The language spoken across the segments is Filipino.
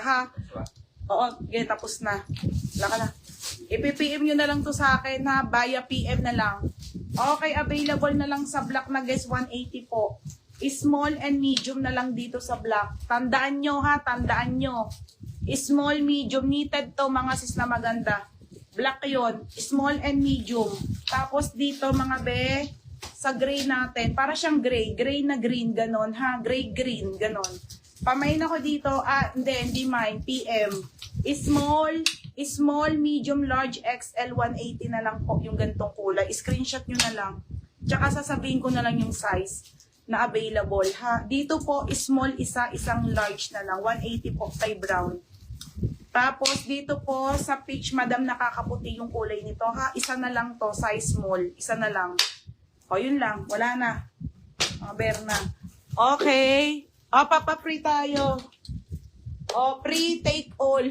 Ha? Oo, okay, tapos na. Wala ka na. I-PM nyo na lang to sa akin ha, via PM na lang. Okay, available na lang sa black na guys, 180 po. Small and medium na lang dito sa black. Tandaan nyo ha, tandaan nyo. Small, medium, knitted to mga sis na maganda. Black yon, small and medium. Tapos dito mga be, sa gray natin, para siyang gray, gray na green, ganon ha, gray-green, ganon. Pamain ako dito, hindi mine, PM. Small, medium, large, XL, 180 na lang po yung gantong kulay. Screenshot nyo na lang. Tsaka sasabihin ko na lang yung size na available ha. Dito po, small isa, isang large na lang. 180 po, kay brown. Tapos dito po sa peach, madam, nakakaputi yung kulay nito ha. Isa na lang to, size small. Isa na lang. O, yun lang. Wala na. Ber na. Okay. O, papa-free tayo. O, free take all.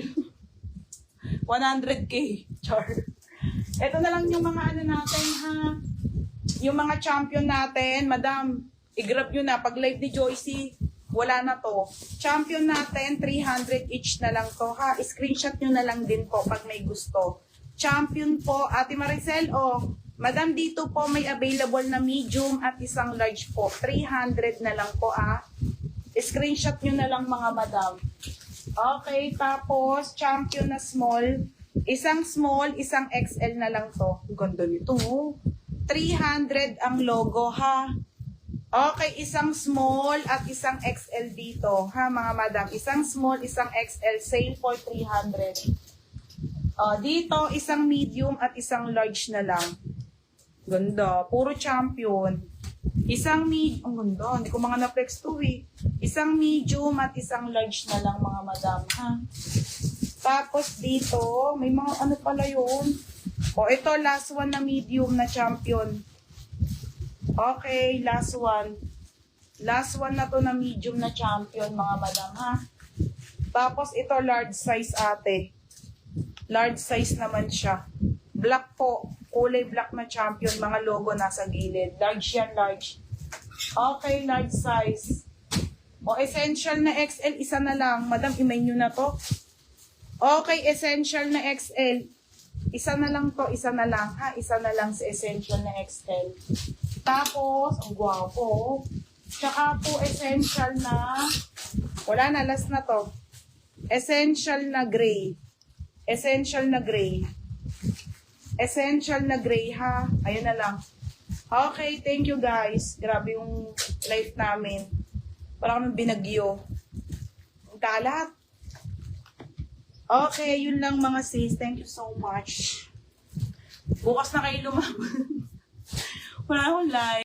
100k. Char. Ito na lang yung mga ano natin ha. Yung mga champion natin. Madam, i-grab nyo na. Pag live ni Joycey, wala na to. Champion natin, 300 each na lang to ha. Screenshot nyo na lang din po pag may gusto. Champion po, Ate Maricel, o. Madam, dito po may available na medium at isang large po. 300 na lang po Screenshot nyo na lang mga madam. Okay, tapos champion na small. Isang small, isang XL na lang to. Ang ganda nito. 300 ang logo ha. Okay, isang small at isang XL dito ha mga madam. Isang small, isang XL, sale for 300. Dito, isang medium at isang large na lang. Ganda, puro champion. Isang medium, ang ganda, hindi ko mga na-flex to Isang medium at isang large na lang mga madam ha. Tapos dito, may mga ano pala yun. Ito last one na medium na champion. Okay, last one. Last one na to na medium na champion mga madam ha. Tapos ito large size ate. Large size naman siya. Black po. Kulay black na champion. Mga logo nasa gilid. Large yan, large. Okay, large size. Essential na XL, isa na lang. Madam, i-menu na to. Okay, essential na XL. Isa na lang to, isa na lang. Ha, isa na lang sa essential na XL. Tapos, ang gwapo. Tsaka po, essential na, wala na, last na to. Essential na gray. Essential na gray. Essential na gray ha. Ayun na lang. Okay, thank you guys. Grabe yung life namin. Parang binagyo. Ang kalat. Okay, yun lang mga sis. Thank you so much. Bukas na kayo lumaban. Wala akong live.